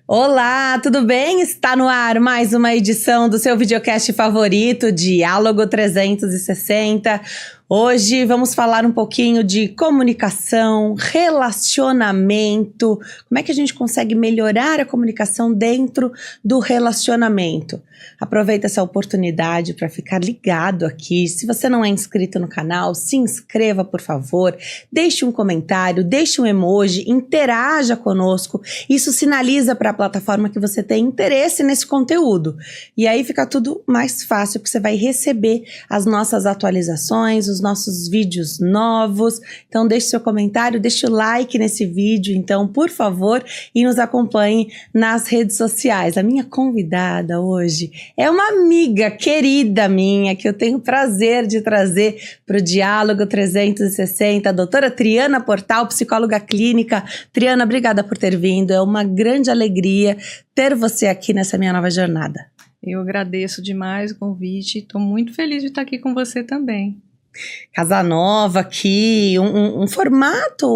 Olá, tudo bem? Está no ar mais uma edição do seu videocast favorito, Diálogo 360. Hoje vamos falar um pouquinho de comunicação, relacionamento, como é que a gente consegue melhorar a comunicação dentro do relacionamento. Aproveita essa oportunidade para ficar ligado aqui. Se você não é inscrito no canal, se inscreva, por favor. Deixe um comentário, deixe um emoji, interaja conosco. Isso sinaliza para a plataforma que você tem interesse nesse conteúdo. E aí fica tudo mais fácil, porque você vai receber as nossas atualizações, os nossos vídeos novos. Então deixe seu comentário, deixe o like nesse vídeo, então, por favor, e nos acompanhe nas redes sociais. A minha convidada hoje é uma amiga querida minha, que eu tenho o prazer de trazer para o Diálogo 360, a doutora Triana Portal, psicóloga clínica. Triana, obrigada por ter vindo, é uma grande alegria ter você aqui nessa minha nova jornada. Eu agradeço demais o convite, estou muito feliz de estar aqui com você também. Casa nova aqui, um formato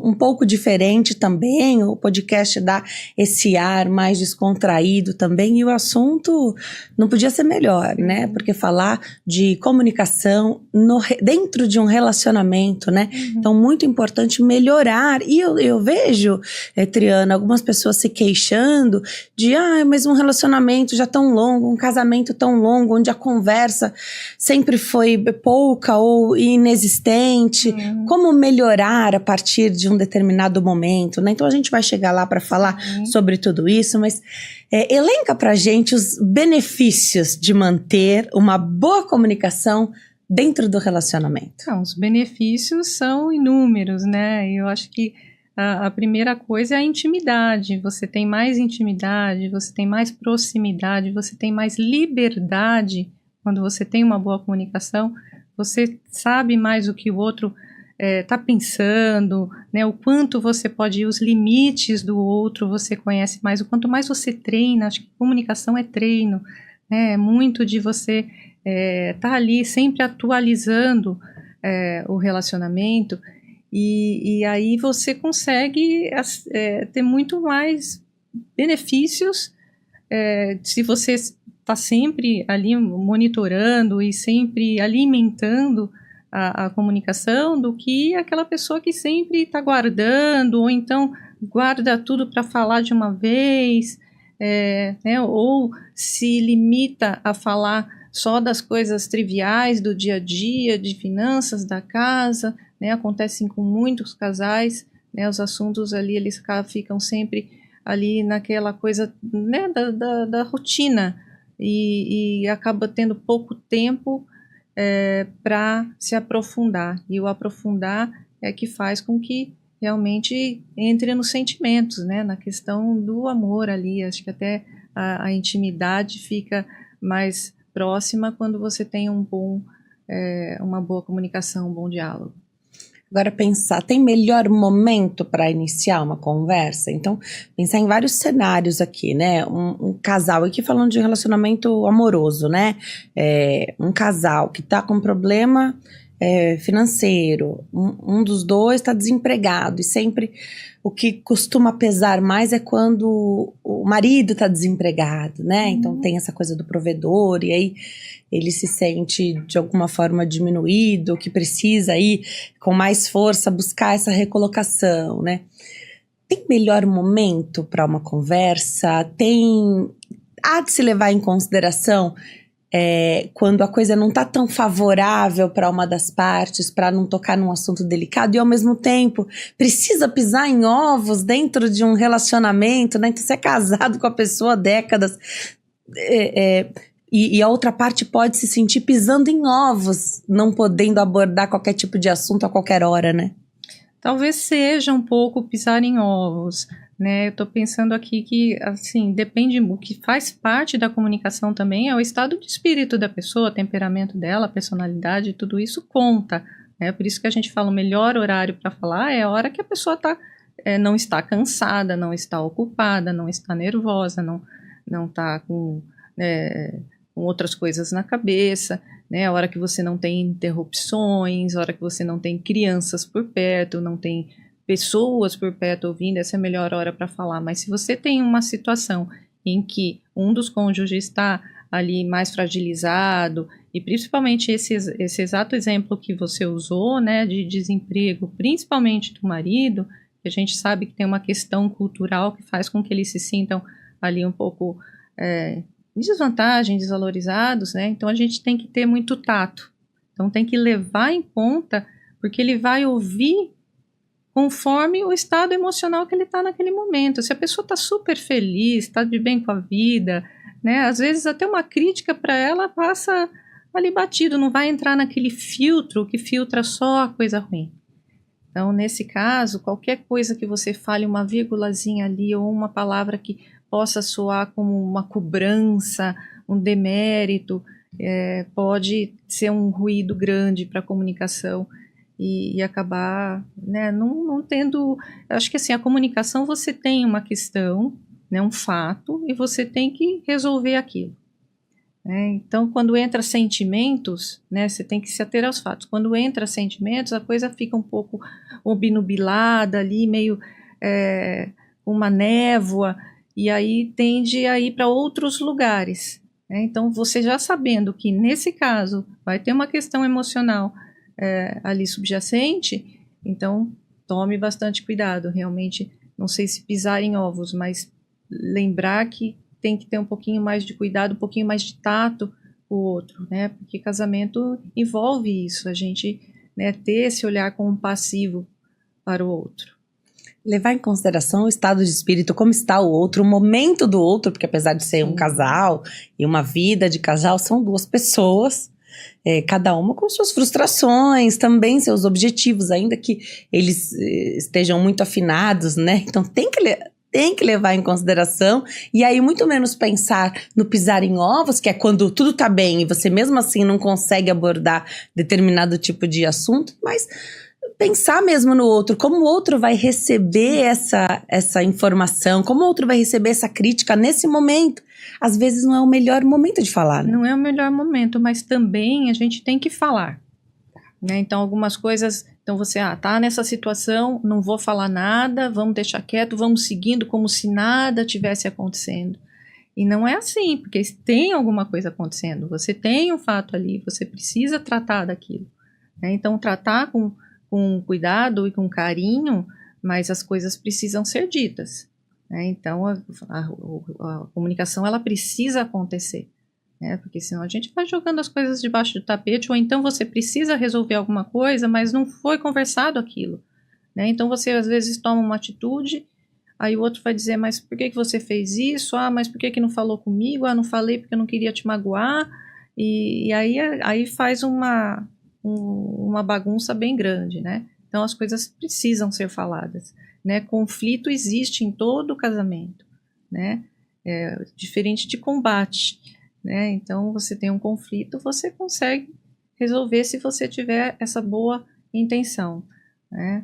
um pouco diferente também, o podcast dá esse ar mais descontraído também, e o assunto não podia ser melhor, né? Porque falar de comunicação dentro de um relacionamento, né? Então, muito importante melhorar, e eu vejo, Triana, algumas pessoas se queixando de, mas um relacionamento já tão longo, um casamento tão longo, onde a conversa sempre foi pouca ou inexistente, como melhorar a partir de um determinado momento, né? Então a gente vai chegar lá para falar sobre tudo isso, mas elenca pra gente os benefícios de manter uma boa comunicação dentro do relacionamento. Então, os benefícios são inúmeros, né? Eu acho que a primeira coisa é a intimidade. Você tem mais intimidade, você tem mais proximidade, você tem mais liberdade quando você tem uma boa comunicação. Você sabe mais o que o outro está pensando, né? O quanto você pode ir, os limites do outro você conhece mais. O quanto mais você treina, acho que comunicação é treino, né? É muito de você tá ali sempre atualizando o relacionamento e aí você consegue ter muito mais benefícios se você está sempre ali monitorando e sempre alimentando a comunicação do que aquela pessoa que sempre está guardando, ou então guarda tudo para falar de uma vez, né, ou se limita a falar só das coisas triviais do dia a dia, de finanças da casa, né, acontecem com muitos casais, né, os assuntos ali eles ficam sempre ali naquela coisa, né, da rotina, e acaba tendo pouco tempo para se aprofundar, e o aprofundar é que faz com que realmente entre nos sentimentos, né, na questão do amor ali. Acho que até a intimidade fica mais próxima quando você tem uma boa comunicação, um bom diálogo. Agora pensar, tem melhor momento para iniciar uma conversa? Então, pensar em vários cenários aqui, né? Um casal, aqui falando de relacionamento amoroso, né? Um casal que tá com problema financeiro, um dos dois está desempregado, e sempre o que costuma pesar mais é quando o marido está desempregado, né? Então tem essa coisa do provedor, e aí ele se sente de alguma forma diminuído, que precisa ir com mais força buscar essa recolocação, né? Tem melhor momento para uma conversa? Há de se levar em consideração quando a coisa não está tão favorável para uma das partes, para não tocar num assunto delicado, e ao mesmo tempo precisa pisar em ovos dentro de um relacionamento, né? Então você é casado com a pessoa há décadas, e a outra parte pode se sentir pisando em ovos, não podendo abordar qualquer tipo de assunto a qualquer hora, né? Talvez seja um pouco pisar em ovos, né? Eu tô pensando aqui que, assim, depende, o que faz parte da comunicação também é o estado de espírito da pessoa, o temperamento dela, a personalidade, tudo isso conta, né? Por isso que a gente fala o melhor horário para falar é a hora que a pessoa não está cansada, não está ocupada, não está nervosa, não está com com outras coisas na cabeça, né? A hora que você não tem interrupções, a hora que você não tem crianças por perto, não tem pessoas por perto ouvindo, essa é a melhor hora para falar. Mas se você tem uma situação em que um dos cônjuges está ali mais fragilizado, e principalmente esse exato exemplo que você usou, né, de desemprego, principalmente do marido, que a gente sabe que tem uma questão cultural que faz com que eles se sintam ali um pouco em desvantagem, desvalorizados, né? Então a gente tem que ter muito tato. Então tem que levar em conta, porque ele vai ouvir conforme o estado emocional que ele está naquele momento. Se a pessoa está super feliz, está de bem com a vida, né? Às vezes até uma crítica para ela passa ali batido, não vai entrar naquele filtro que filtra só a coisa ruim. Então, nesse caso, qualquer coisa que você fale, uma vírgulazinha ali ou uma palavra que possa soar como uma cobrança, um demérito, pode ser um ruído grande para a comunicação e acabar, né, não tendo... Acho que assim, a comunicação, você tem uma questão, né, um fato, e você tem que resolver aquilo. Então, quando entra sentimentos, né, você tem que se ater aos fatos. Quando entra sentimentos, a coisa fica um pouco obnubilada ali, meio uma névoa, e aí tende a ir para outros lugares. Então, você já sabendo que nesse caso vai ter uma questão emocional ali subjacente, então tome bastante cuidado. Realmente, não sei se pisar em ovos, mas lembrar que tem que ter um pouquinho mais de cuidado, um pouquinho mais de tato com o outro, né? Porque casamento envolve isso, a gente, né, ter esse olhar compassivo para o outro. Levar em consideração o estado de espírito, como está o outro, o momento do outro, porque apesar de ser um casal e uma vida de casal, são duas pessoas, cada uma com suas frustrações, também seus objetivos, ainda que eles estejam muito afinados, né? Então tem que levar em consideração, e aí muito menos pensar no pisar em ovos, que é quando tudo tá bem e você mesmo assim não consegue abordar determinado tipo de assunto, mas pensar mesmo no outro, como o outro vai receber essa informação, como o outro vai receber essa crítica nesse momento. Às vezes não é o melhor momento de falar, né? Não é o melhor momento, mas também a gente tem que falar. Né? Então, algumas coisas... Então, você tá nessa situação, não vou falar nada, vamos deixar quieto, vamos seguindo como se nada tivesse acontecendo. E não é assim, porque tem alguma coisa acontecendo, você tem um fato ali, você precisa tratar daquilo. Né? Então, tratar com cuidado e com carinho, mas as coisas precisam ser ditas. Né? Então, a comunicação, ela precisa acontecer. Porque senão a gente vai jogando as coisas debaixo do tapete, ou então você precisa resolver alguma coisa, mas não foi conversado aquilo. Então você às vezes toma uma atitude, aí o outro vai dizer, mas por que você fez isso? Mas por que não falou comigo? Não falei porque eu não queria te magoar. E aí faz uma bagunça bem grande, né? Então as coisas precisam ser faladas. Né? Conflito existe em todo casamento, né? Diferente de combate. Né? Então, você tem um conflito, você consegue resolver se você tiver essa boa intenção. Né?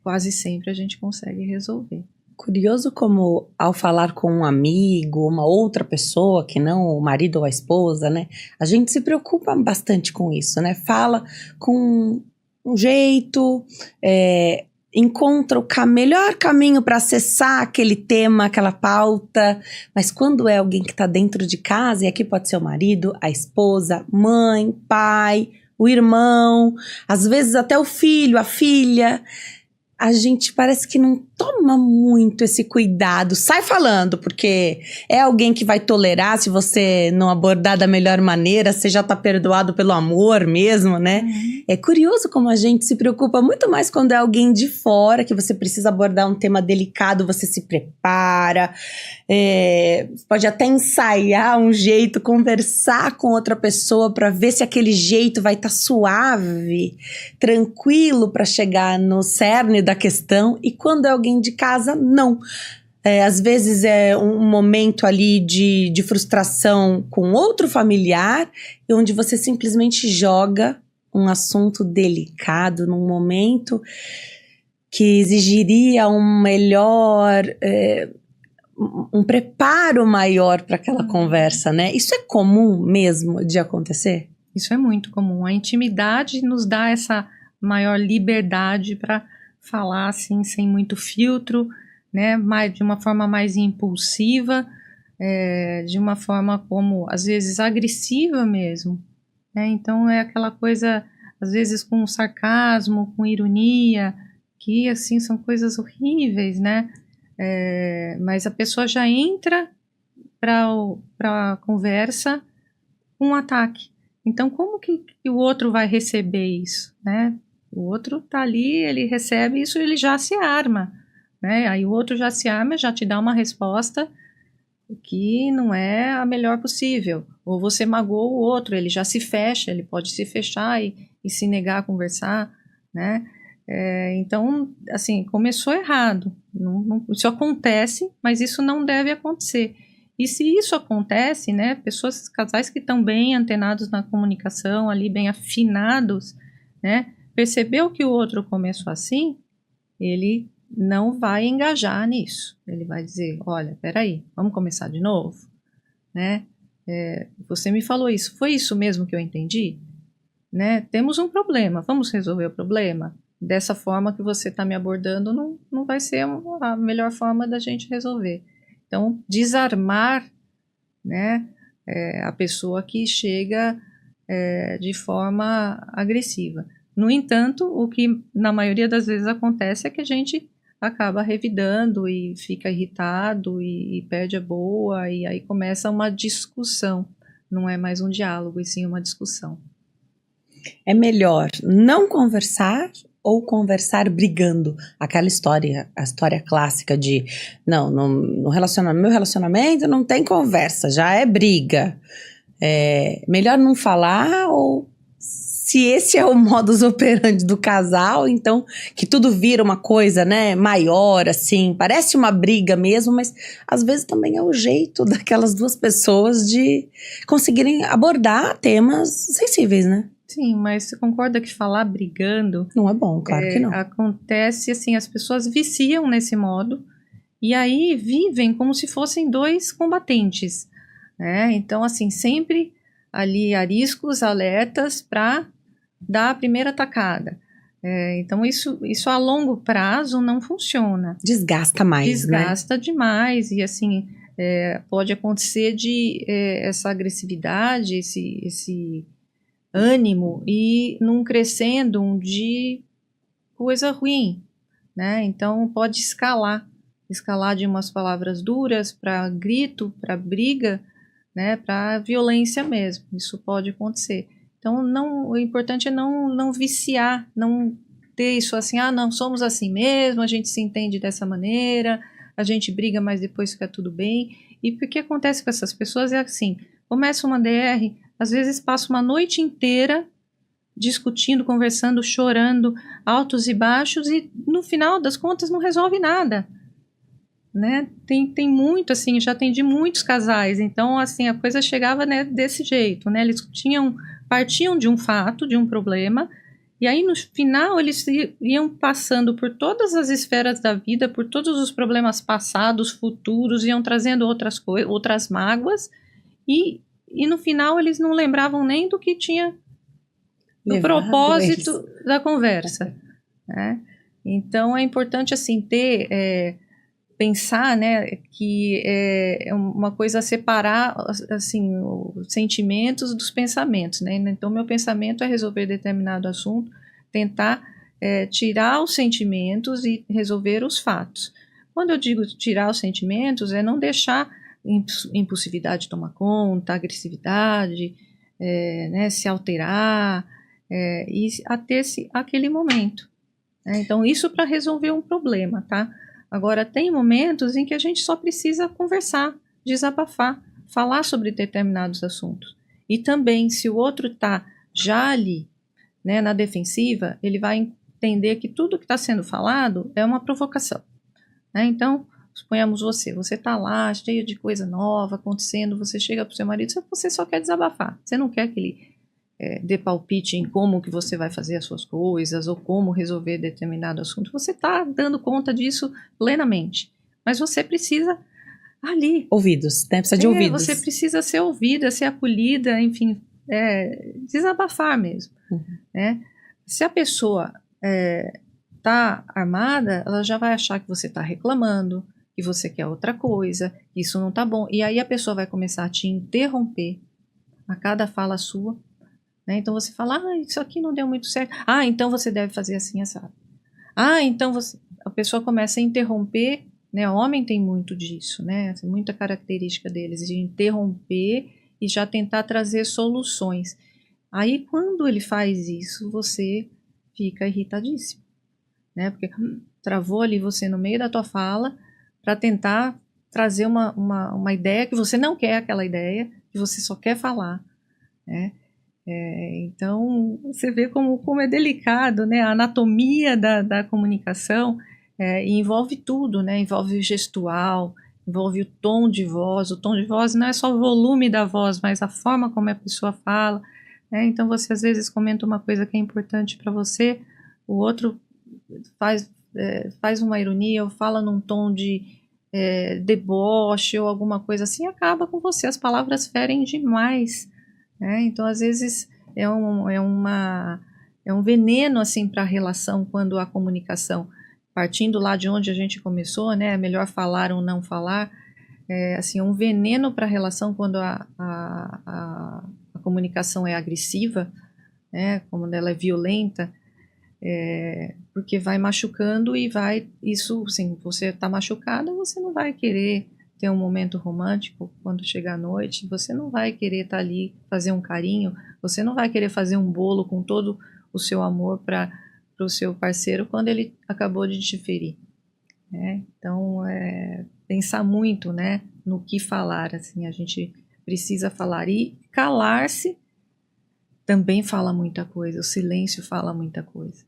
Quase sempre a gente consegue resolver. Curioso como, ao falar com um amigo, uma outra pessoa, que não o marido ou a esposa, né? A gente se preocupa bastante com isso, né? Fala com um jeito... encontra o melhor caminho para acessar aquele tema, aquela pauta, mas quando é alguém que está dentro de casa, e aqui pode ser o marido, a esposa, mãe, pai, o irmão, às vezes até o filho, a filha, a gente parece que não toma muito esse cuidado, sai falando, porque é alguém que vai tolerar se você não abordar da melhor maneira, você já tá perdoado pelo amor mesmo, né? É curioso como a gente se preocupa muito mais quando é alguém de fora, que você precisa abordar um tema delicado, você se prepara, pode até ensaiar um jeito, conversar com outra pessoa para ver se aquele jeito vai estar suave, tranquilo para chegar no cerne da questão, e quando é alguém de casa, não. Às vezes é um momento ali de frustração com outro familiar, onde você simplesmente joga um assunto delicado num momento que exigiria um melhor um preparo maior para aquela conversa, né? Isso é comum mesmo de acontecer? Isso é muito comum. A intimidade nos dá essa maior liberdade para falar assim, sem muito filtro, né? De uma forma mais impulsiva, de uma forma como, às vezes, agressiva mesmo. Né? Então, é aquela coisa, às vezes, com sarcasmo, com ironia, que, assim, são coisas horríveis, né? Mas a pessoa já entra para a conversa com um ataque. Então, como que o outro vai receber isso, né? O outro tá ali, ele recebe isso, ele já se arma, né? Aí o outro já se arma, já te dá uma resposta que não é a melhor possível. Ou você magoou o outro, ele já se fecha, ele pode se fechar e se negar a conversar, né? Então, assim, começou errado. Isso acontece, mas isso não deve acontecer. E se isso acontece, né, casais que estão bem antenados na comunicação, ali bem afinados, né, percebeu que o outro começou assim, ele não vai engajar nisso. Ele vai dizer, olha, peraí, vamos começar de novo, né? Você me falou isso, foi isso mesmo que eu entendi? Né? Temos um problema, vamos resolver o problema? Dessa forma que você está me abordando não vai ser a melhor forma da gente resolver. Então, desarmar, né, a pessoa que chega de forma agressiva. No entanto, o que na maioria das vezes acontece é que a gente acaba revidando e fica irritado e perde a boa, e aí começa uma discussão. Não é mais um diálogo, e sim uma discussão. É melhor não conversar ou conversar brigando? Aquela história, a história clássica de não, no meu relacionamento não tem conversa, já é briga. Melhor não falar, ou se esse é o modus operandi do casal, então que tudo vira uma coisa, né, maior, assim, parece uma briga mesmo, mas às vezes também é o jeito daquelas duas pessoas de conseguirem abordar temas sensíveis, né? Sim, mas você concorda que falar brigando... Não é bom, claro que não. Acontece assim, as pessoas viciam nesse modo e aí vivem como se fossem dois combatentes, né? Então, assim, sempre ali ariscos, alertas para dar a primeira tacada. Então, isso a longo prazo não funciona. Desgasta mais, Desgasta demais e, assim, pode acontecer de essa agressividade, esse ânimo e num crescendo de coisa ruim, né? Então pode escalar de umas palavras duras para grito, para briga, né? Para violência mesmo. Isso pode acontecer. Então o importante é não viciar, não ter isso assim, não somos assim mesmo, a gente se entende dessa maneira, a gente briga, mas depois fica tudo bem. E o que acontece com essas pessoas é assim, começa uma DR, às vezes passa uma noite inteira discutindo, conversando, chorando, altos e baixos, e no final das contas não resolve nada, né? Tem muito, assim, já atendi muitos casais, então, assim, a coisa chegava, né, desse jeito, né? Eles partiam de um fato, de um problema, e aí no final eles iam passando por todas as esferas da vida, por todos os problemas passados, futuros, iam trazendo outras mágoas, e no final eles não lembravam nem do que tinha, do propósito da conversa, né? Então é importante assim pensar, né, que é uma coisa separar assim os sentimentos dos pensamentos, né? Então meu pensamento é resolver determinado assunto, tentar tirar os sentimentos e resolver os fatos. Quando eu digo tirar os sentimentos, é não deixar impulsividade tomar conta, agressividade, né, se alterar, e ater-se aquele momento. Né? Então, isso para resolver um problema, tá? Agora, tem momentos em que a gente só precisa conversar, desabafar, falar sobre determinados assuntos. E também, se o outro está já ali, né, na defensiva, ele vai entender que tudo que está sendo falado é uma provocação. Né? Então, suponhamos você está lá, cheio de coisa nova acontecendo, você chega para o seu marido, você só quer desabafar, você não quer que ele dê palpite em como que você vai fazer as suas coisas ou como resolver determinado assunto, você está dando conta disso plenamente, mas você precisa ali. Ouvidos, né? Precisa de ouvidos. Você precisa ser ouvida, ser acolhida, enfim, desabafar mesmo. Né? Se a pessoa tá armada, ela já vai achar que você tá reclamando, que você quer outra coisa, que isso não tá bom. E aí a pessoa vai começar a te interromper a cada fala sua. Né? Então você fala, isso aqui não deu muito certo. Então você deve fazer assim, assado. Então a pessoa começa a interromper, né? O homem tem muito disso, né? Muita característica deles, de interromper e já tentar trazer soluções. Aí quando ele faz isso, você fica irritadíssimo, né? Porque travou ali você no meio da tua fala para tentar trazer uma ideia que você não quer aquela ideia, que você só quer falar, né? Então, você vê como é delicado, né? A anatomia da comunicação envolve tudo, né? Envolve o gestual, envolve o tom de voz. O tom de voz não é só o volume da voz, mas a forma como a pessoa fala, né? Então, você às vezes comenta uma coisa que é importante para você, o outro faz uma ironia ou fala num tom de deboche ou alguma coisa assim, acaba com você. As palavras ferem demais. Então, às vezes, é um veneno assim, para a relação quando a comunicação, partindo lá de onde a gente começou, né, é melhor falar ou não falar, assim, um veneno para a relação quando a comunicação é agressiva, né, quando ela é violenta, porque vai machucando e isso, assim, você está machucada, você não vai querer ter um momento romântico quando chegar a noite, você não vai querer estar ali, fazer um carinho, você não vai querer fazer um bolo com todo o seu amor para o seu parceiro quando ele acabou de te ferir. Né? Então, pensar muito, né, no que falar, assim, a gente precisa falar. E calar-se também fala muita coisa, o silêncio fala muita coisa.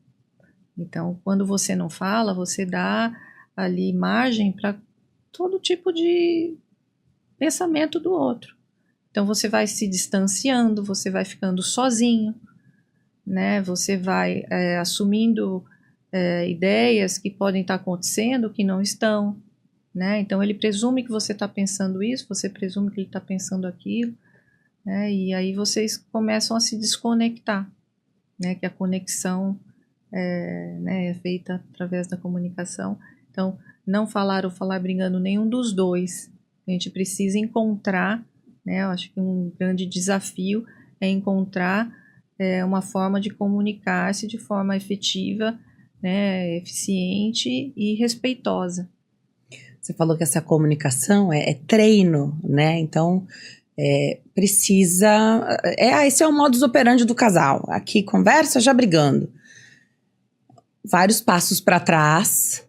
Então, quando você não fala, você dá ali margem para todo tipo de pensamento do outro. Então você vai se distanciando, você vai ficando sozinho, né? Você vai assumindo ideias que podem estar acontecendo, que não estão, né? Então ele presume que você está pensando isso, você presume que ele está pensando aquilo, né? E aí vocês começam a se desconectar, né? Que a conexão é feita através da comunicação. Então, não falar ou falar brigando nenhum dos dois. A gente precisa encontrar, né? Eu acho que um grande desafio é encontrar uma forma de comunicar-se de forma efetiva, né? Eficiente e respeitosa. Você falou que essa comunicação é treino, né? Então, precisa... esse é o modus operandi do casal. Aqui, conversa já brigando. Vários passos para trás...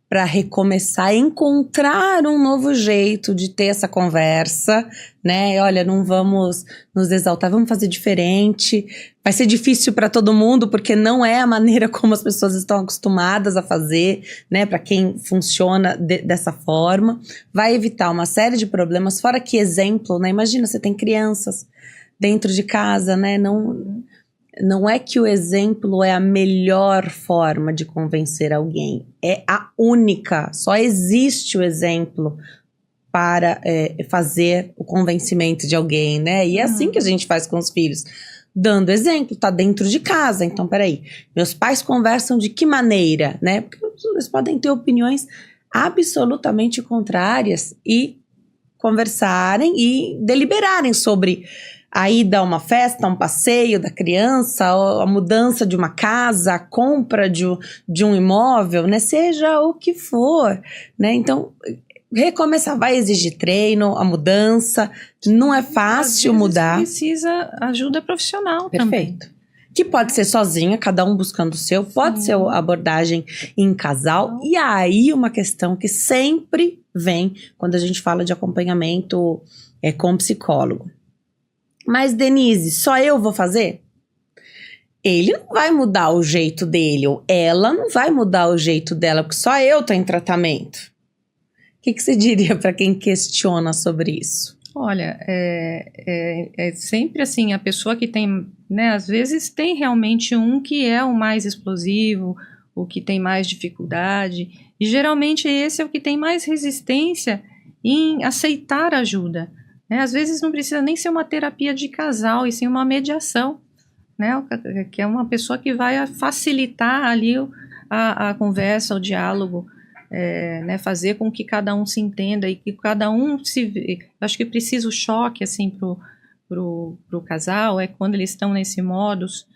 para recomeçar, encontrar um novo jeito de ter essa conversa, né? Olha, não vamos nos exaltar, vamos fazer diferente. Vai ser difícil para todo mundo, porque não é a maneira como as pessoas estão acostumadas a fazer, né? Para quem funciona dessa forma. Vai evitar uma série de problemas, fora que exemplo, né? Imagina, você tem crianças dentro de casa, né? Não é que o exemplo é a melhor forma de convencer alguém, é a única, só existe o exemplo para fazer o convencimento de alguém, né? E é assim que a gente faz com os filhos, dando exemplo, tá dentro de casa. Então, peraí, meus pais conversam de que maneira, né? Porque eles podem ter opiniões absolutamente contrárias e conversarem e deliberarem sobre a ida a uma festa, um passeio da criança, a mudança de uma casa, a compra de um imóvel, né? Seja o que for, né? Então, recomeçar vai exigir treino, a mudança, não é fácil mudar. Precisa ajuda profissional. Perfeito. Também. Que pode ser sozinha, cada um buscando o seu, pode ser abordagem em casal. E aí uma questão que sempre vem quando a gente fala de acompanhamento com psicólogo. Mas, Denise, só eu vou fazer? Ele não vai mudar o jeito dele, ou ela não vai mudar o jeito dela, porque só eu tô em tratamento. O que você diria para quem questiona sobre isso? Olha, é sempre assim, a pessoa que tem, né, às vezes tem realmente um que é o mais explosivo, o que tem mais dificuldade, e geralmente esse é o que tem mais resistência em aceitar ajuda, né? Às vezes não precisa nem ser uma terapia de casal, e sim uma mediação, né? Que é uma pessoa que vai facilitar ali a conversa, o diálogo, né? Fazer com que cada um se entenda e que cada um se... Acho que precisa o choque, assim, pro casal, quando eles estão nesse modus,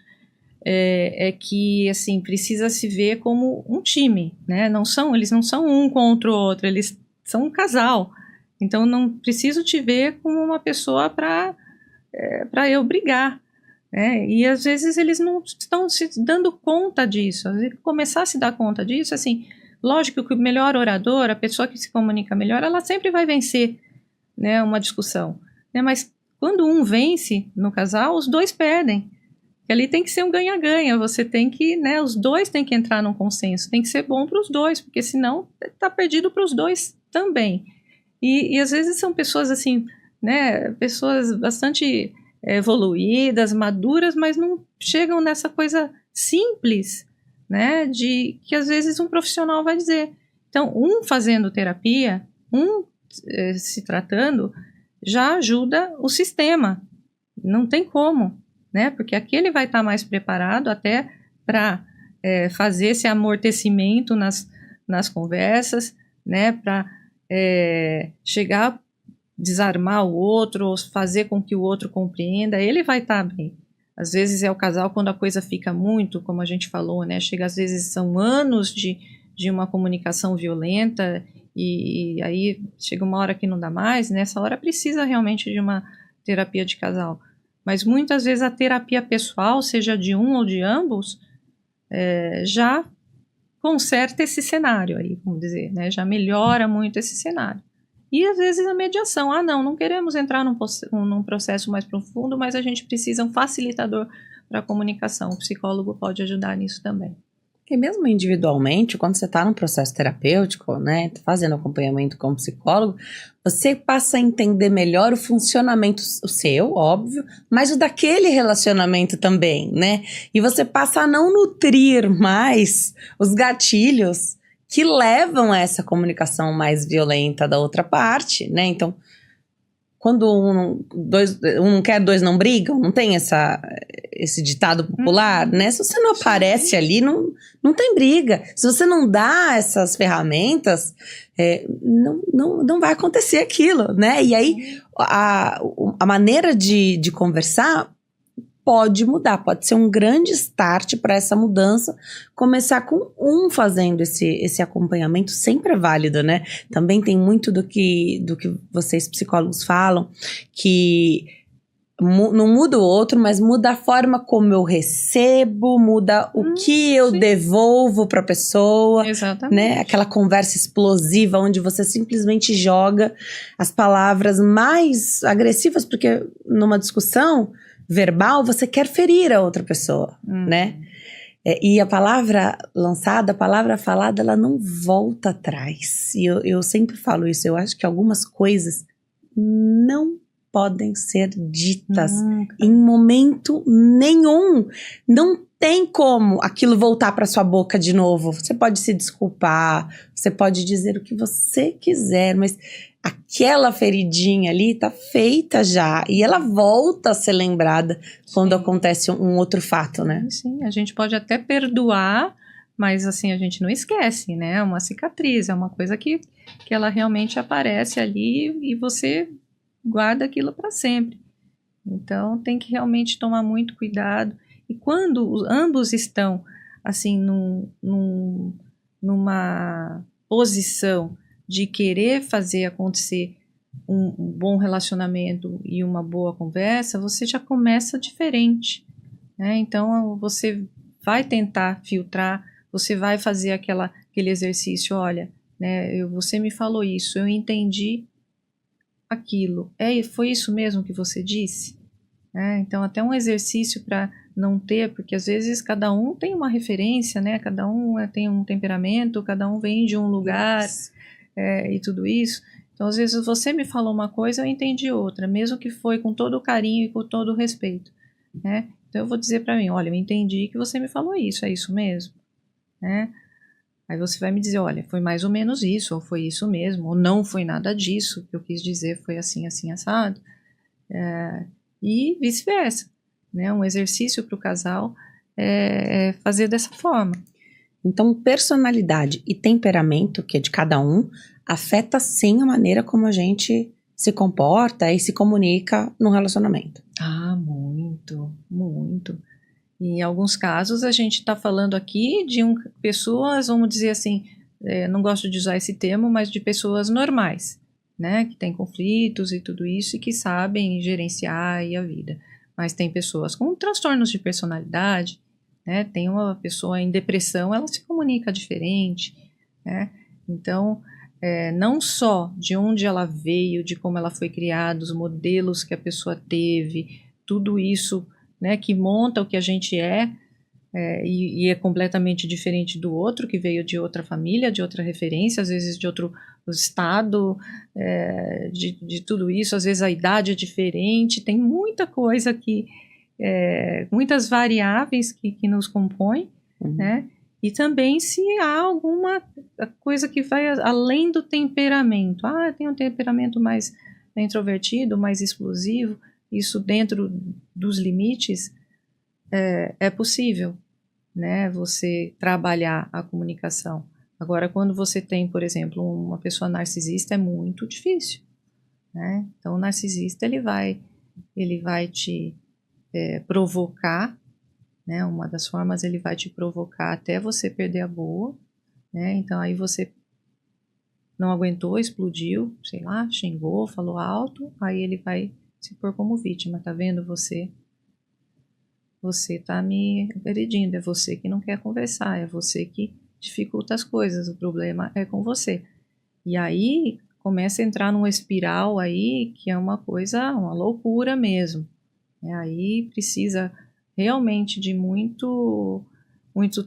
que, assim, precisa se ver como um time, né? Eles não são um contra o outro, eles são um casal. Então, não preciso te ver como uma pessoa para eu brigar, né? E, às vezes, eles não estão se dando conta disso. Às vezes, começar a se dar conta disso, assim, lógico que o melhor orador, a pessoa que se comunica melhor, ela sempre vai vencer, né, uma discussão, né? Mas quando um vence no casal, os dois perdem. Ali tem que ser um ganha-ganha, você tem que, né, os dois têm que entrar num consenso, tem que ser bom para os dois, porque senão está perdido para os dois também. E às vezes são pessoas assim, né, pessoas bastante evoluídas, maduras, mas não chegam nessa coisa simples, né, de que às vezes um profissional vai dizer. Então, um fazendo terapia, se tratando, já ajuda o sistema, não tem como, né? Porque aquele vai estar mais preparado até para fazer esse amortecimento nas conversas, né? Para chegar, desarmar o outro, ou fazer com que o outro compreenda, ele vai estar bem. Às vezes é o casal quando a coisa fica muito, como a gente falou, né? Chega, às vezes são anos de uma comunicação violenta e aí chega uma hora que não dá mais, nessa hora precisa realmente de uma terapia de casal. Mas muitas vezes a terapia pessoal, seja de um ou de ambos, já conserta esse cenário aí, vamos dizer, né? Já melhora muito esse cenário. E às vezes a mediação, não queremos entrar num processo mais profundo, mas a gente precisa um facilitador para a comunicação. O psicólogo pode ajudar nisso também. E mesmo individualmente, quando você está num processo terapêutico, né, fazendo acompanhamento com o psicólogo, você passa a entender melhor o funcionamento, o seu, óbvio, mas o daquele relacionamento também, né? E você passa a não nutrir mais os gatilhos que levam a essa comunicação mais violenta da outra parte, né? Então, quando um não quer, dois não brigam, não tem esse ditado popular, né? Se você não aparece ali, não tem briga. Se você não dá essas ferramentas, não vai acontecer aquilo, né? E aí, a maneira de conversar pode mudar, pode ser um grande start para essa mudança, começar com fazendo esse acompanhamento, sempre é válido, né? Também tem muito do que vocês psicólogos falam, que não muda o outro, mas muda a forma como eu recebo, muda o que eu devolvo para a pessoa. Exatamente. Né? Aquela conversa explosiva onde você simplesmente joga as palavras mais agressivas, porque numa discussão verbal, você quer ferir a outra pessoa, né? E a palavra lançada, a palavra falada, ela não volta atrás. E eu sempre falo isso, eu acho que algumas coisas não podem ser ditas em momento nenhum. Não tem como aquilo voltar para sua boca de novo. Você pode se desculpar, você pode dizer o que você quiser, mas aquela feridinha ali tá feita já, e ela volta a ser lembrada quando acontece um outro fato, né? Sim, a gente pode até perdoar, mas assim, a gente não esquece, né? É uma cicatriz, é uma coisa que ela realmente aparece ali e você guarda aquilo para sempre. Então, tem que realmente tomar muito cuidado. E quando ambos estão, assim, numa posição de querer fazer acontecer um bom relacionamento e uma boa conversa, você já começa diferente, né? Então, você vai tentar filtrar, você vai fazer aquele exercício, olha, né, você me falou isso, eu entendi aquilo, foi isso mesmo que você disse? Então, até um exercício para não ter, porque às vezes cada um tem uma referência, né? Cada um tem um temperamento, cada um vem de um lugar e tudo isso. Então, às vezes você me falou uma coisa, eu entendi outra, mesmo que foi com todo o carinho e com todo o respeito, né? Então, eu vou dizer para mim, olha, eu entendi que você me falou isso, é isso mesmo, né? Aí você vai me dizer, olha, foi mais ou menos isso, ou foi isso mesmo, ou não foi nada disso, o que eu quis dizer foi assim, assim, assado. E vice-versa, né? Um exercício para o casal é fazer dessa forma. Então, personalidade e temperamento, que é de cada um, afeta sim a maneira como a gente se comporta e se comunica no relacionamento. Ah, muito, muito. E em alguns casos a gente está falando aqui de pessoas, vamos dizer assim, não gosto de usar esse termo, mas de pessoas normais, né? Que têm conflitos e tudo isso e que sabem gerenciar aí a vida. Mas tem pessoas com transtornos de personalidade, né? Tem uma pessoa em depressão, ela se comunica diferente, né? Então, não só de onde ela veio, de como ela foi criada, os modelos que a pessoa teve, tudo isso, né, que monta o que a gente e é completamente diferente do outro, que veio de outra família, de outra referência, às vezes de outro estado, de tudo isso, às vezes a idade é diferente, tem muita coisa que, muitas variáveis que nos compõem, né? E também se há alguma coisa que vai além do temperamento. Ah, tem um temperamento mais introvertido, mais explosivo, isso dentro dos limites, é possível, né, você trabalhar a comunicação. Agora, quando você tem, por exemplo, uma pessoa narcisista, é muito difícil, né? Então, o narcisista, ele vai te provocar, né? Uma das formas, ele vai te provocar até você perder a boa, né? Então, aí você não aguentou, explodiu, sei lá, xingou, falou alto, aí ele vai se pôr como vítima, tá vendo? Você está me agredindo, é você que não quer conversar, é você que dificulta as coisas, o problema é com você. E aí começa a entrar numa espiral aí que é uma coisa, uma loucura mesmo. Aí precisa realmente de muito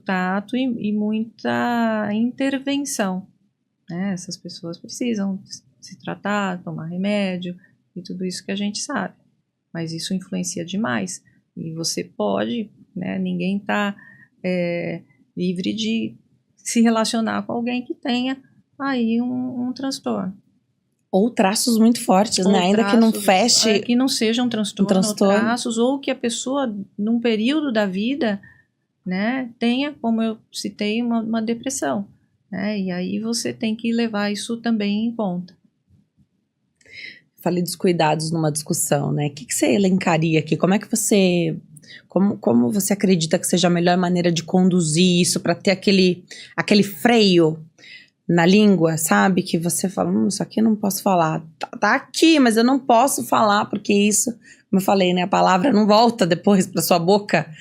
tato e muita intervenção, né? Essas pessoas precisam se tratar, tomar remédio e tudo isso que a gente sabe, mas isso influencia demais. E você pode, né, ninguém está livre de se relacionar com alguém que tenha aí um transtorno. Ou traços muito fortes, né? Ainda que não feche... que não seja um transtorno, ou traços, ou que a pessoa, num período da vida, né, tenha, como eu citei, uma depressão. Né? E aí você tem que levar isso também em conta. Falei dos cuidados numa discussão, né? O que você elencaria aqui? Como é que você... Como você acredita que seja a melhor maneira de conduzir isso para ter aquele freio na língua, sabe? Que você fala, isso aqui eu não posso falar. Tá aqui, mas eu não posso falar porque isso, como eu falei, né? A palavra não volta depois para sua boca.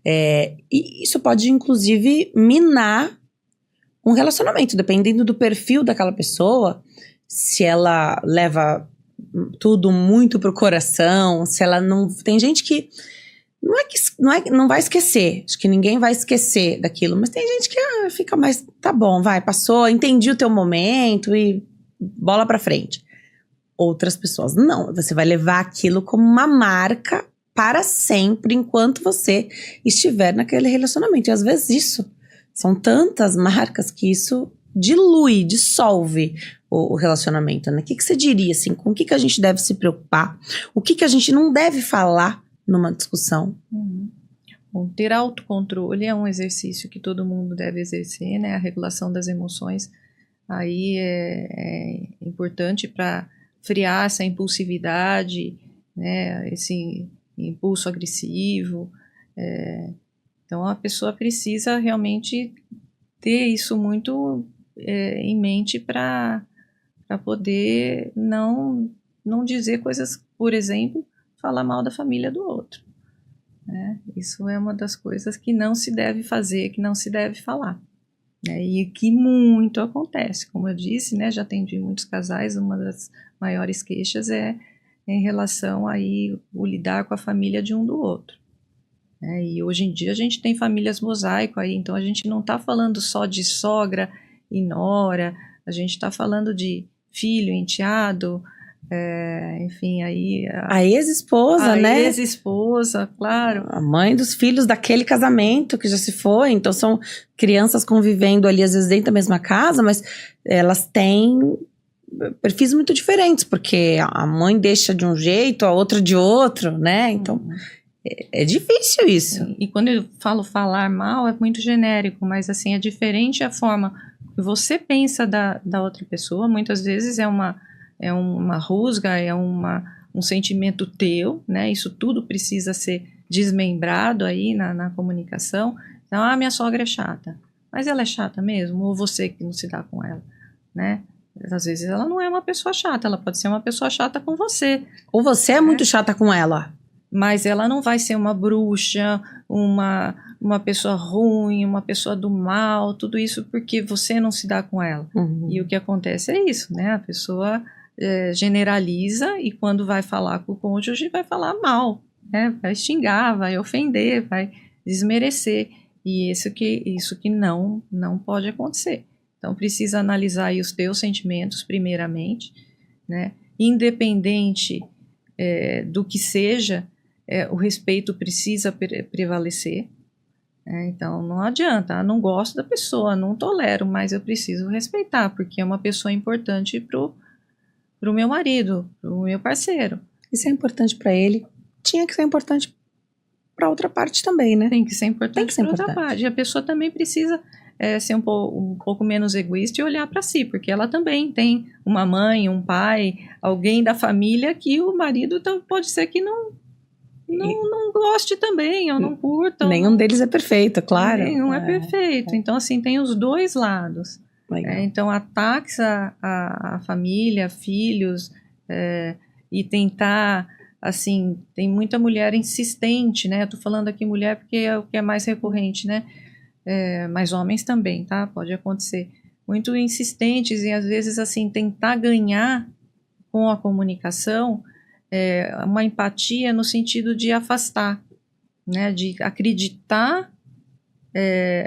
E isso pode, inclusive, minar um relacionamento, dependendo do perfil daquela pessoa. Se ela leva tudo muito pro coração, se ela não... Tem gente que não vai esquecer, acho que ninguém vai esquecer daquilo, mas tem gente que fica mais, tá bom, vai, passou, entendi o teu momento e bola pra frente. Outras pessoas, não, você vai levar aquilo como uma marca para sempre, enquanto você estiver naquele relacionamento, e às vezes isso, são tantas marcas que isso dilui, dissolve o relacionamento, né? O que você diria, assim, com o que a gente deve se preocupar, o que a gente não deve falar numa discussão? Bom, ter autocontrole é um exercício que todo mundo deve exercer, né? A regulação das emoções aí é importante para friar essa impulsividade, né? Esse impulso agressivo. Então a pessoa precisa realmente ter isso muito em mente para poder não dizer coisas, por exemplo, falar mal da família do outro. Né? Isso é uma das coisas que não se deve fazer, que não se deve falar. Né? E que muito acontece. Como eu disse, né, já atendi muitos casais, uma das maiores queixas é em relação aí o lidar com a família de um do outro. Né? E hoje em dia a gente tem famílias mosaico aí, então a gente não está falando só de sogra e nora, a gente está falando de filho, enteado, Enfim, aí... A ex-esposa, né? A ex-esposa, claro. A mãe dos filhos daquele casamento que já se foi. Então, são crianças convivendo ali, às vezes, dentro da mesma casa, mas elas têm perfis muito diferentes, porque a mãe deixa de um jeito, a outra de outro, né? Então, é difícil isso. E quando eu falo falar mal, é muito genérico, mas assim, é diferente a forma que você pensa da outra pessoa. Muitas vezes é uma rusga, um sentimento teu, né? Isso tudo precisa ser desmembrado aí na comunicação. Então, minha sogra é chata. Mas ela é chata mesmo? Ou você que não se dá com ela, né? Às vezes ela não é uma pessoa chata, ela pode ser uma pessoa chata com você. Ou você é muito chata com ela. Mas ela não vai ser uma bruxa, uma pessoa ruim, uma pessoa do mal, tudo isso porque você não se dá com ela. E o que acontece é isso, né? A pessoa generaliza e quando vai falar com o cônjuge vai falar mal, né? Vai xingar, vai ofender, vai desmerecer. E isso que não pode acontecer. Então precisa analisar aí os teus sentimentos primeiramente, né? Independente do que seja, o respeito precisa prevalecer. Então não adianta, não gosto da pessoa, não tolero, mas eu preciso respeitar, porque é uma pessoa importante pro meu marido, pro meu parceiro. Isso é importante para ele, tinha que ser importante para outra parte também, né? Tem que ser importante para outra parte. E a pessoa também precisa ser um pouco menos egoísta e olhar para si, porque ela também tem uma mãe, um pai, alguém da família que o marido pode ser que não goste também, ou não curta. Nenhum deles é perfeito, claro. Nenhum é perfeito. Então, assim, tem os dois lados. Então, ataques a família, filhos, e tentar, assim, tem muita mulher insistente, né? Eu tô falando aqui mulher porque é o que é mais recorrente, né? Mas homens também, tá? Pode acontecer. Muito insistentes e, às vezes, assim, tentar ganhar com a comunicação uma empatia no sentido de afastar, né? De acreditar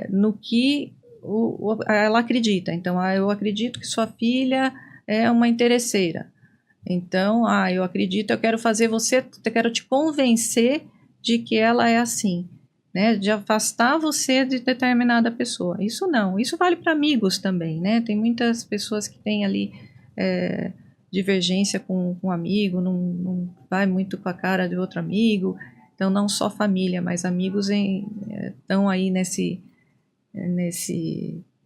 no que ela acredita. Então, eu acredito que sua filha é uma interesseira. Então, eu acredito, eu quero fazer eu quero te convencer de que ela é assim, né? De afastar você de determinada pessoa. Isso não, isso vale para amigos também, né? Tem muitas pessoas que têm ali divergência com um amigo, não vai muito com a cara de outro amigo. Então, não só família, mas amigos estão aí nesse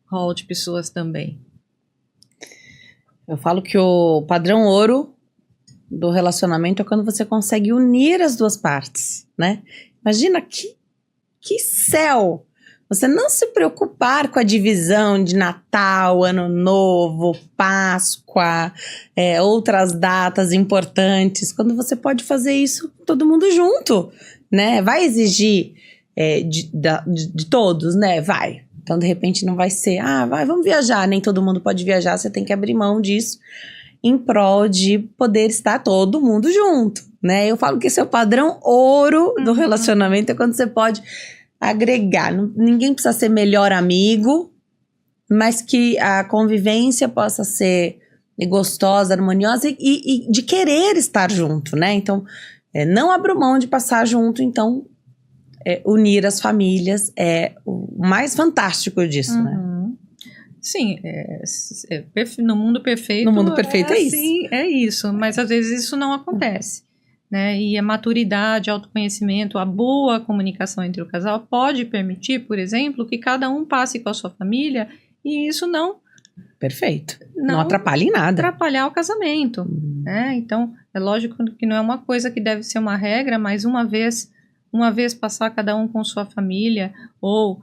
rol de pessoas também. Eu falo que o padrão ouro do relacionamento é quando você consegue unir as duas partes, né? Imagina que céu! Você não se preocupar com a divisão de Natal, Ano Novo, Páscoa, outras datas importantes, quando você pode fazer isso todo mundo junto, né? Vai exigir de todos, né? Vai. Então, de repente, não vai ser, vamos viajar, nem todo mundo pode viajar, você tem que abrir mão disso em prol de poder estar todo mundo junto, né? Eu falo que esse é o padrão ouro do relacionamento, é quando você pode agregar. Ninguém precisa ser melhor amigo, mas que a convivência possa ser gostosa, harmoniosa e de querer estar junto, né? Então, não abra mão de passar junto, então unir as famílias é o mais fantástico disso, né? Sim, no mundo perfeito. No mundo perfeito é assim, isso. É isso, mas às vezes isso não acontece, né? E a maturidade, autoconhecimento, a boa comunicação entre o casal pode permitir, por exemplo, que cada um passe com a sua família e isso não... Perfeito. Não atrapalha em nada. Atrapalhar o casamento, né? Então, é lógico que não é uma coisa que deve ser uma regra, mas uma vez passar cada um com sua família, ou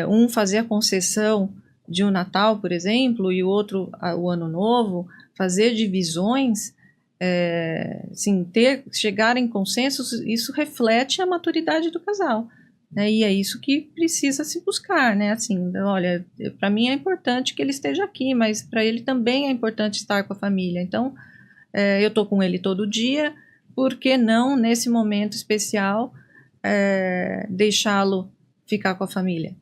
um fazer a concessão de um Natal, por exemplo, e o outro o Ano Novo, fazer divisões, chegar em consensos, isso reflete a maturidade do casal, né? E é isso que precisa se buscar, né? Assim, olha, para mim é importante que ele esteja aqui, mas para ele também é importante estar com a família. Então, eu tô com ele todo dia, por que não, nesse momento especial, deixá-lo ficar com a família?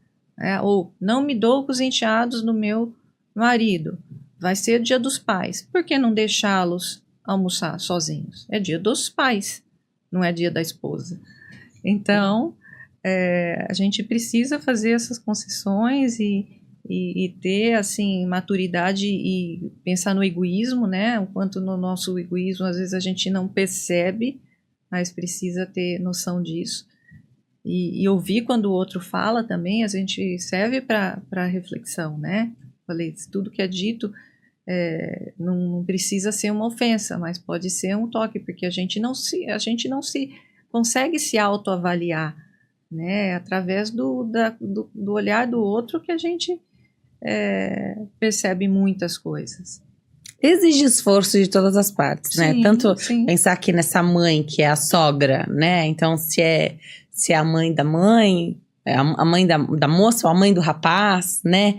Ou não me dou com os enteados do meu marido, vai ser Dia dos Pais, por que não deixá-los almoçar sozinhos. É dia dos pais, não é dia da esposa. Então, a gente precisa fazer essas concessões e ter, assim, maturidade e pensar no egoísmo, né? O quanto no nosso egoísmo, às vezes a gente não percebe, mas precisa ter noção disso. E ouvir quando o outro fala também, a gente serve para reflexão, né? Falei, tudo que é dito não precisa ser uma ofensa, mas pode ser um toque, porque a gente não se consegue se autoavaliar, né? Através do olhar do outro que a gente percebe muitas coisas. Exige esforço de todas as partes, né? Sim, Tanto sim. pensar aqui nessa mãe que é a sogra, né? Então, se é a mãe da mãe, a mãe da moça, ou a mãe do rapaz, né?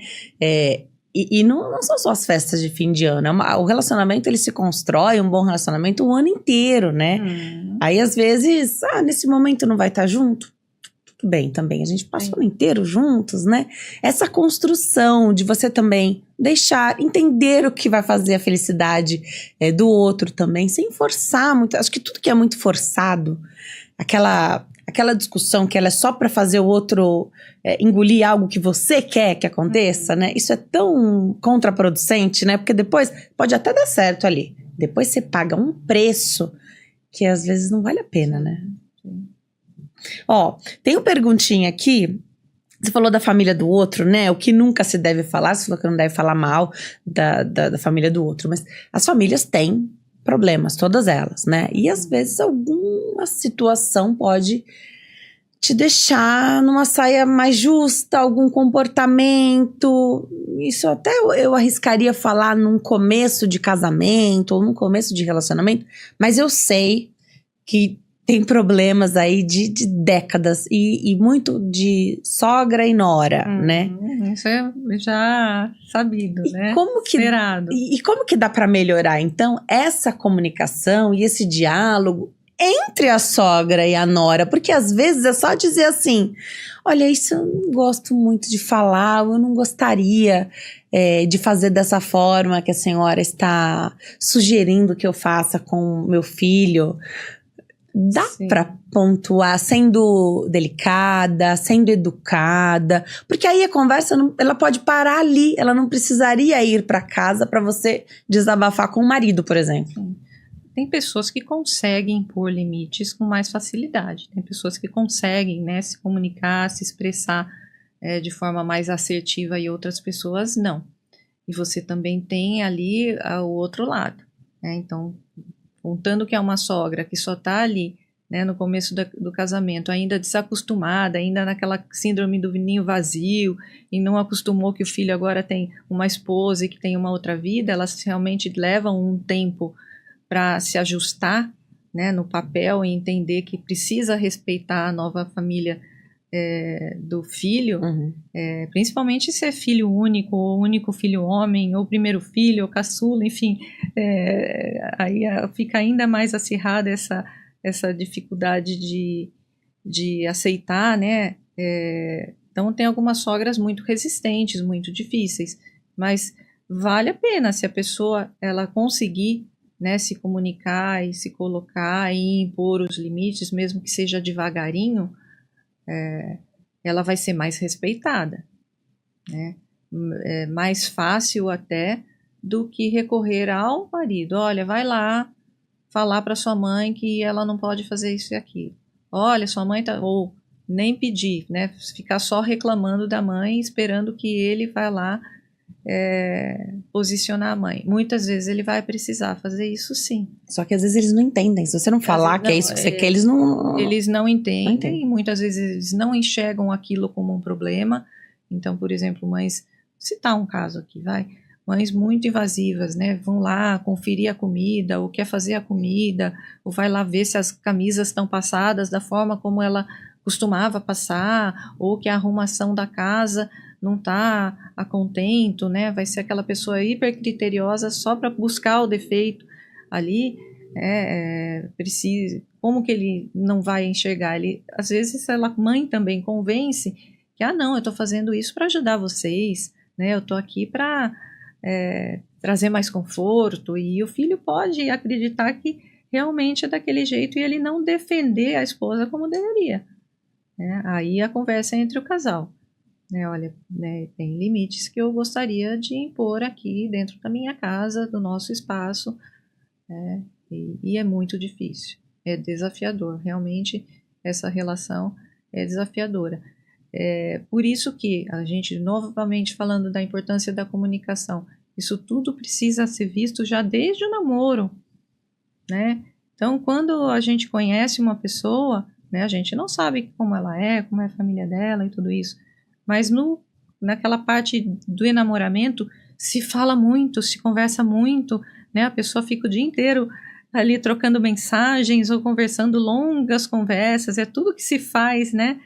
E não são só as festas de fim de ano. O relacionamento, ele se constrói, um bom relacionamento, o ano inteiro, né? Aí, às vezes, nesse momento não vai estar junto. Tudo bem também, a gente passa o ano inteiro juntos, né? Essa construção de você também deixar, entender o que vai fazer a felicidade do outro também, sem forçar muito. Acho que tudo que é muito forçado, aquela discussão que ela é só para fazer o outro engolir algo que você quer que aconteça, né? Isso é tão contraproducente, né? Porque depois pode até dar certo ali. Depois você paga um preço que às vezes não vale a pena, né? Sim. Ó, tem uma perguntinha aqui. Você falou da família do outro, né? O que nunca se deve falar. Você falou que não deve falar mal da família do outro. Mas as famílias têm problemas, todas elas, né? E às vezes alguma situação pode te deixar numa saia mais justa, algum comportamento. Isso até eu arriscaria falar num começo de casamento ou num começo de relacionamento. Mas eu sei que tem problemas aí de décadas e muito de sogra e nora, né? Isso é já sabido, né? Esperado. E como que dá para melhorar, então, essa comunicação e esse diálogo entre a sogra e a nora? Porque às vezes é só dizer assim, olha, isso eu não gosto muito de falar, eu não gostaria de fazer dessa forma que a senhora está sugerindo que eu faça com meu filho. Dá para pontuar sendo delicada, sendo educada, porque aí a conversa ela pode parar ali, ela não precisaria ir para casa para você desabafar com o marido, por exemplo. Sim. Tem pessoas que conseguem pôr limites com mais facilidade, tem pessoas que conseguem, né, se comunicar, se expressar de forma mais assertiva e outras pessoas não. E você também tem ali o outro lado, né? Então, contando que é uma sogra que só está ali, né, no começo do casamento, ainda desacostumada, ainda naquela síndrome do ninho vazio, e não acostumou que o filho agora tem uma esposa e que tem uma outra vida, elas realmente levam um tempo para se ajustar, né, no papel e entender que precisa respeitar a nova família do filho, principalmente se é filho único, ou único filho homem, ou primeiro filho, ou caçula, enfim, aí fica ainda mais acirrada essa dificuldade de aceitar, né? Então tem algumas sogras muito resistentes, muito difíceis, mas vale a pena se a pessoa ela conseguir, né, se comunicar e se colocar e impor os limites, mesmo que seja devagarinho, ela vai ser mais respeitada, né? É mais fácil até do que recorrer ao marido. Olha, vai lá falar para sua mãe que ela não pode fazer isso e aquilo. Olha, sua mãe tá... Ou nem pedir, né? Ficar só reclamando da mãe, esperando que ele vá lá posicionar a mãe. Muitas vezes ele vai precisar fazer isso, sim. Só que às vezes eles não entendem. Se você não falar que é isso que você quer, eles não... Eles não entendem. E muitas vezes eles não enxergam aquilo como um problema. Então, por exemplo, mães... Citar um caso aqui, vai... Mães muito invasivas, né? Vão lá conferir a comida, ou quer fazer a comida, ou vai lá ver se as camisas estão passadas da forma como ela costumava passar, ou que a arrumação da casa não está a contento, né? Vai ser aquela pessoa hiper criteriosa só para buscar o defeito ali. Precisa, como que ele não vai enxergar? Ele, às vezes, a mãe também convence que, não, eu estou fazendo isso para ajudar vocês, né? Eu estou aqui para trazer mais conforto, e o filho pode acreditar que realmente é daquele jeito e ele não defender a esposa como deveria, né? Aí a conversa é entre o casal, né? Olha, né, tem limites que eu gostaria de impor aqui dentro da minha casa, do nosso espaço, né? E é muito difícil, é desafiador, realmente essa relação é desafiadora. Por isso que a gente, novamente falando da importância da comunicação, isso tudo precisa ser visto já desde o namoro, né? Então, quando a gente conhece uma pessoa, né, a gente não sabe como ela é, como é a família dela e tudo isso, mas naquela parte do enamoramento se fala muito, se conversa muito, né? A pessoa fica o dia inteiro ali trocando mensagens ou conversando longas conversas, é tudo que se faz, né?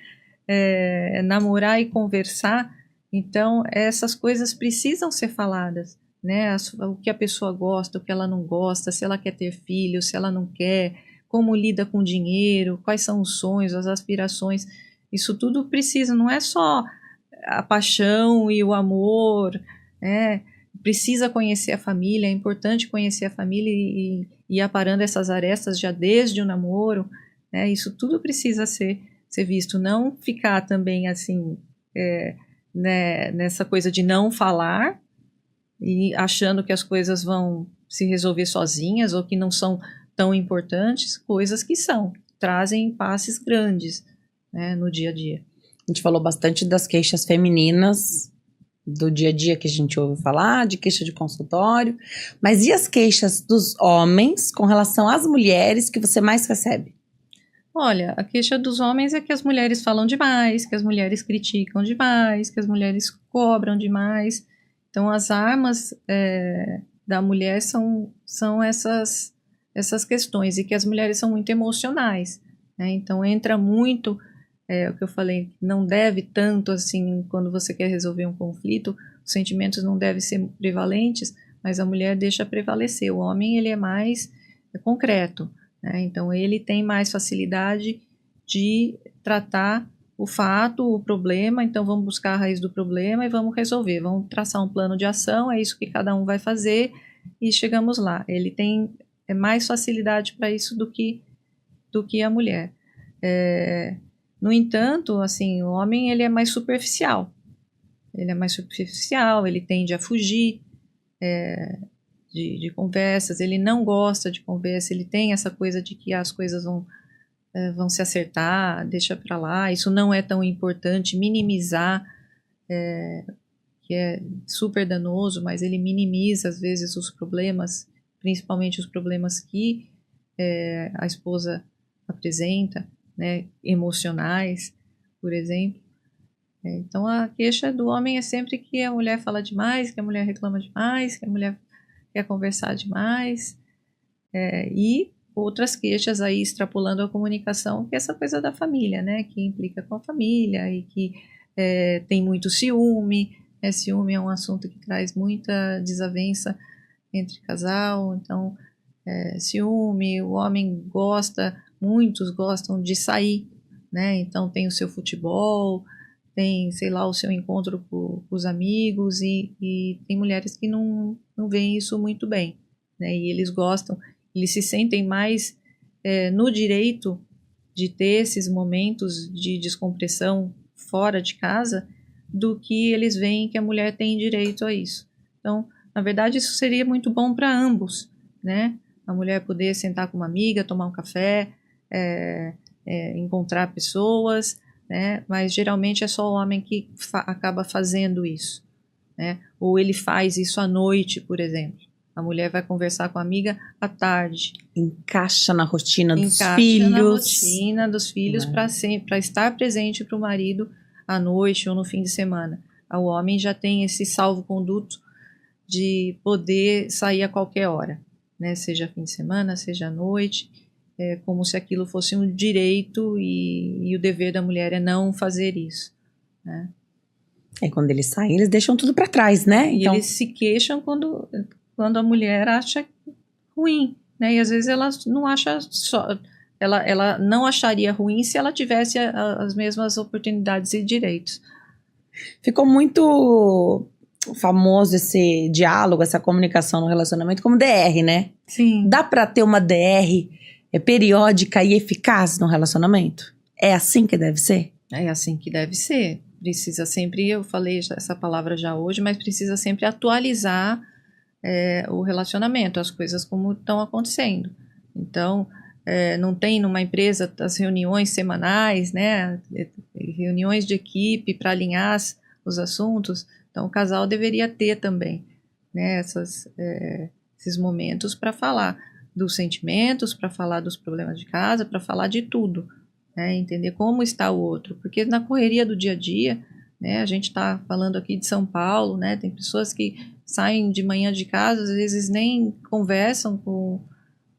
Namorar e conversar. Então, essas coisas precisam ser faladas, né? O que a pessoa gosta, o que ela não gosta, se ela quer ter filho, se ela não quer, como lida com dinheiro, quais são os sonhos, as aspirações. Isso tudo precisa, não é só a paixão e o amor, né? Precisa conhecer a família, é importante conhecer a família e ir aparando essas arestas já desde o namoro, né? Isso tudo precisa ser visto, não ficar também assim, né, nessa coisa de não falar e achando que as coisas vão se resolver sozinhas ou que não são tão importantes, coisas que trazem impasses grandes, né, no dia a dia. A gente falou bastante das queixas femininas, do dia a dia que a gente ouve falar, de queixa de consultório, mas e as queixas dos homens com relação às mulheres que você mais recebe? Olha, a queixa dos homens é que as mulheres falam demais, que as mulheres criticam demais, que as mulheres cobram demais. Então, as armas da mulher são essas questões, e que as mulheres são muito emocionais, né? Então, entra muito, o que eu falei, não deve tanto assim, quando você quer resolver um conflito, os sentimentos não devem ser prevalentes, mas a mulher deixa prevalecer. O homem, ele é mais concreto, né? Então, ele tem mais facilidade de tratar o fato, o problema. Então, vamos buscar a raiz do problema e vamos resolver. Vamos traçar um plano de ação, é isso que cada um vai fazer e chegamos lá. Ele tem mais facilidade para isso do que a mulher. No entanto, assim, o homem, ele é mais superficial. Ele tende a fugir de conversas, ele não gosta de conversa, ele tem essa coisa de que as coisas vão se acertar, deixa para lá, isso não é tão importante, minimizar, que é super danoso, mas ele minimiza às vezes os problemas, principalmente os problemas que a esposa apresenta, né, emocionais, por exemplo. Então a queixa do homem é sempre que a mulher fala demais, que a mulher reclama demais, que a mulher quer conversar demais, e outras queixas aí extrapolando a comunicação, que é essa coisa da família, né, que implica com a família e que tem muito ciúme. Ciúme é um assunto que traz muita desavença entre casal. Então, ciúme, o homem muitos gostam de sair, né, então tem o seu futebol, tem, sei lá, o seu encontro com os amigos, e tem mulheres que não veem isso muito bem, né, e eles se sentem mais no direito de ter esses momentos de descompressão fora de casa do que eles veem que a mulher tem direito a isso. Então, na verdade, isso seria muito bom para ambos, né, a mulher poder sentar com uma amiga, tomar um café, encontrar pessoas, né? Mas geralmente é só o homem que acaba fazendo isso, né? Ou ele faz isso à noite, por exemplo. A mulher vai conversar com a amiga à tarde. Encaixa na rotina dos filhos. Encaixa na rotina dos filhos para estar presente para o marido à noite ou no fim de semana. O homem já tem esse salvo-conduto de poder sair a qualquer hora, né? Seja fim de semana, seja à noite. Como se aquilo fosse um direito e o dever da mulher é não fazer isso, né? Quando eles saem, eles deixam tudo para trás, né? Então, eles se queixam quando a mulher acha ruim, né? E às vezes ela não acha ela não acharia ruim se ela tivesse as mesmas oportunidades e direitos. Ficou muito famoso esse diálogo, essa comunicação no relacionamento como DR, né? Sim. Dá pra ter uma DR periódica e eficaz no relacionamento? É assim que deve ser? É assim que deve ser. Precisa sempre, eu falei essa palavra já hoje, mas precisa sempre atualizar o relacionamento, as coisas como estão acontecendo. Então, não tem numa empresa as reuniões semanais, né? Reuniões de equipe para alinhar os assuntos. Então, o casal deveria ter também, né, esses momentos para falar dos sentimentos, para falar dos problemas de casa, para falar de tudo, né, entender como está o outro. Porque na correria do dia a dia, né, a gente está falando aqui de São Paulo, né, tem pessoas que saem de manhã de casa, às vezes nem conversam com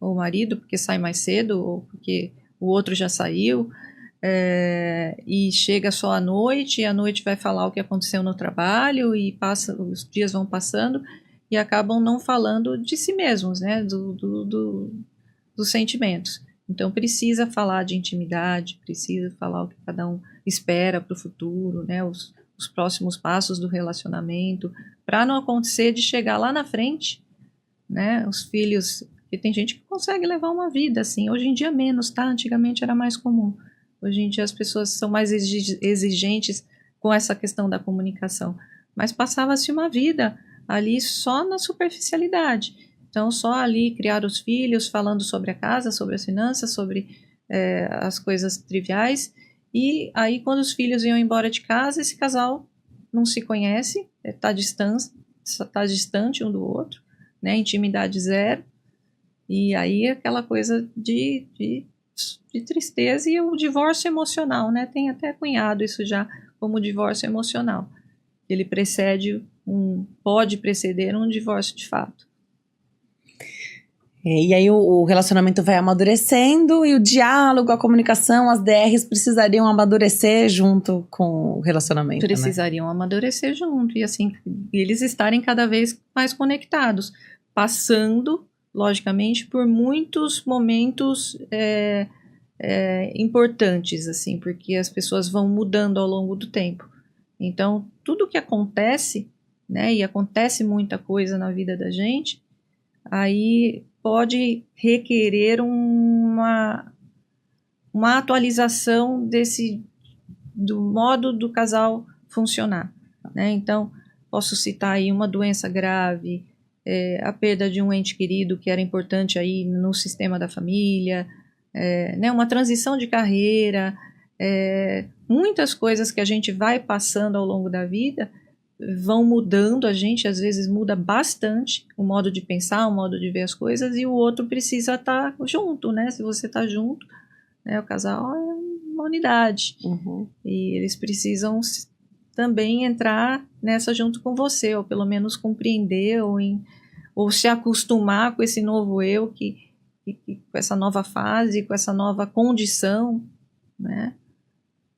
o marido porque sai mais cedo ou porque o outro já saiu. E chega só à noite, e à noite vai falar o que aconteceu no trabalho, e os dias vão passando e acabam não falando de si mesmos, né, dos sentimentos. Então precisa falar de intimidade, precisa falar o que cada um espera para o futuro, né, os próximos passos do relacionamento, para não acontecer de chegar lá na frente, né, os filhos, porque tem gente que consegue levar uma vida assim, hoje em dia menos, tá? Antigamente era mais comum. Hoje em dia as pessoas são mais exigentes com essa questão da comunicação. Mas passava-se uma vida ali só na superficialidade. Então, só ali criar os filhos, falando sobre a casa, sobre as finanças, sobre as coisas triviais. E aí, quando os filhos iam embora de casa, esse casal não se conhece, está distante um do outro, né? Intimidade zero. E aí, aquela coisa de tristeza e o divórcio emocional, né? Tem até cunhado isso já como divórcio emocional. Ele pode preceder um divórcio de fato. E aí o relacionamento vai amadurecendo e o diálogo, a comunicação, as DRs precisariam amadurecer junto com o relacionamento, precisariam, né, amadurecer junto e assim, eles estarem cada vez mais conectados, passando, logicamente, por muitos momentos importantes, assim, porque as pessoas vão mudando ao longo do tempo. Então, tudo que acontece, né, e acontece muita coisa na vida da gente, aí pode requerer uma atualização do modo do casal funcionar, né? Então, posso citar aí uma doença grave, a perda de um ente querido que era importante aí no sistema da família, né? Uma transição de carreira, muitas coisas que a gente vai passando ao longo da vida vão mudando, a gente às vezes muda bastante o modo de pensar, o modo de ver as coisas, e o outro precisa estar junto, né? Se você está junto, né, o casal é uma unidade. Uhum. E eles precisam também entrar nessa junto com você, ou pelo menos compreender, ou se acostumar com esse novo eu, com essa nova fase, com essa nova condição, né?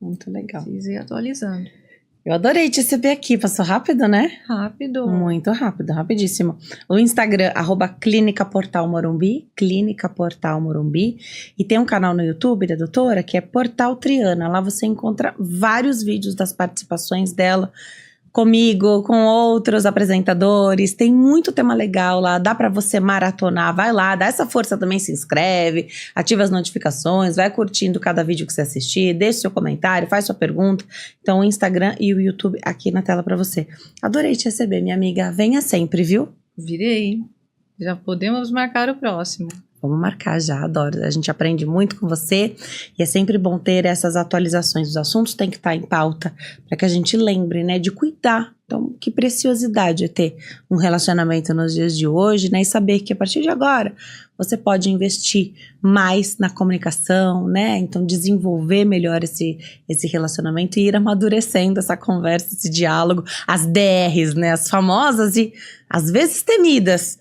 Muito legal. Precisa ir atualizando. Eu adorei te receber aqui, passou rápido, né? Rápido. Muito rápido, rapidíssimo. O Instagram, @Clínica Portal Morumbi, Clínica Portal Morumbi. E tem um canal no YouTube da doutora que é Portal Triana. Lá você encontra vários vídeos das participações dela comigo, com outros apresentadores. Tem muito tema legal lá, dá pra você maratonar. Vai lá, dá essa força também, se inscreve, ativa as notificações, vai curtindo cada vídeo que você assistir, deixa seu comentário, faz sua pergunta. Então o Instagram e o YouTube aqui na tela pra você. Adorei te receber, minha amiga. Venha sempre, viu? Virei. Já podemos marcar o próximo. Vamos marcar já, adoro. A gente aprende muito com você e é sempre bom ter essas atualizações. Os assuntos têm que estar em pauta para que a gente lembre, né, de cuidar. Então, que preciosidade é ter um relacionamento nos dias de hoje, né, e saber que a partir de agora você pode investir mais na comunicação, né, então desenvolver melhor esse relacionamento e ir amadurecendo essa conversa, esse diálogo, as DRs, né, as famosas e às vezes temidas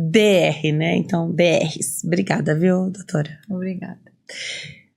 DR, né? Então, DRs. Obrigada, viu, doutora? Obrigada.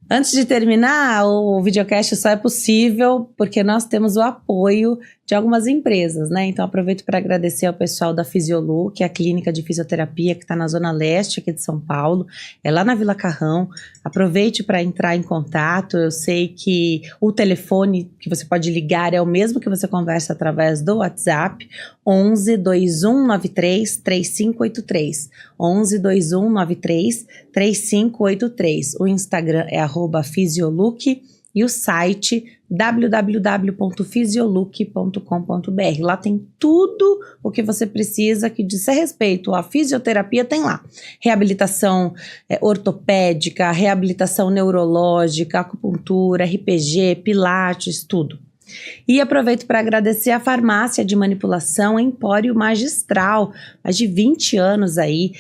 Antes de terminar, o videocast só é possível porque nós temos o apoio de algumas empresas, né? Então aproveito para agradecer ao pessoal da Fisiolu, que é a clínica de fisioterapia que está na Zona Leste aqui de São Paulo, é lá na Vila Carrão. Aproveite para entrar em contato. Eu sei que o telefone que você pode ligar é o mesmo que você conversa através do WhatsApp, 11 2193 3583, 11 2193 3583. O Instagram é @fisiolook e o site www.fisiolook.com.br. Lá tem tudo o que você precisa que diz respeito à fisioterapia, tem lá. Reabilitação ortopédica, reabilitação neurológica, acupuntura, RPG, pilates, tudo. E aproveito para agradecer a farmácia de manipulação Empório Magistral, mais de 20 anos aí,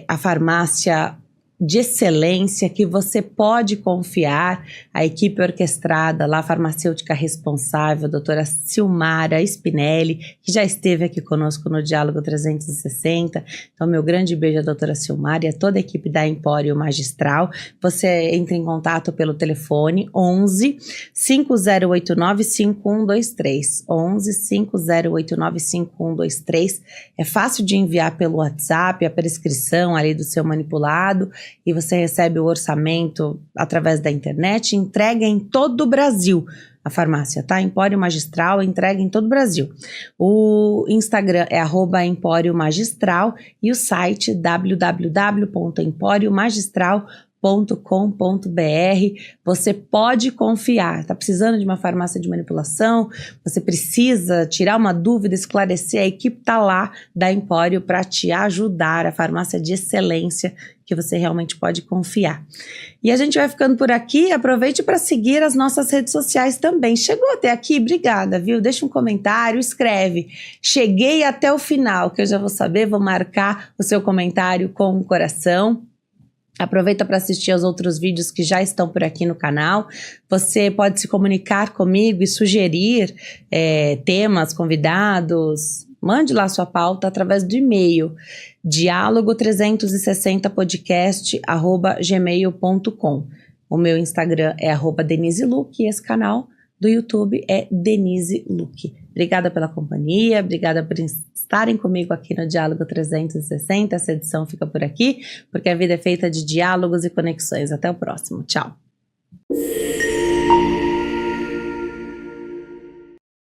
a farmácia de excelência que você pode confiar, a equipe orquestrada lá, a farmacêutica responsável, a doutora Silmara Spinelli, que já esteve aqui conosco no Diálogo 360, então meu grande beijo à doutora Silmara e a toda a equipe da Empório Magistral. Você entra em contato pelo telefone 11 5089 5123, 11 5089 5123, é fácil de enviar pelo WhatsApp a prescrição ali do seu manipulado, e você recebe o orçamento através da internet, entrega em todo o Brasil. A farmácia, tá? Empório Magistral, entrega em todo o Brasil. O Instagram é @Empório Magistral e o site www.emporiomagistral.com.br. Você pode confiar. Tá precisando de uma farmácia de manipulação? Você precisa tirar uma dúvida, esclarecer? A equipe tá lá da Empório para te ajudar. A farmácia de excelência que você realmente pode confiar. E a gente vai ficando por aqui. Aproveite para seguir as nossas redes sociais também. Chegou até aqui? Obrigada, viu? Deixa um comentário, escreve. Cheguei até o final, que eu já vou saber, vou marcar o seu comentário com um coração. Aproveita para assistir aos outros vídeos que já estão por aqui no canal. Você pode se comunicar comigo e sugerir temas, convidados. Mande lá sua pauta através do e-mail diálogo360podcast@gmail.com. O meu Instagram é @DeniseLuc e esse canal do YouTube é Denise Luc. Obrigada pela companhia, obrigada por estarem comigo aqui no Diálogo 360. Essa edição fica por aqui, porque a vida é feita de diálogos e conexões. Até o próximo. Tchau.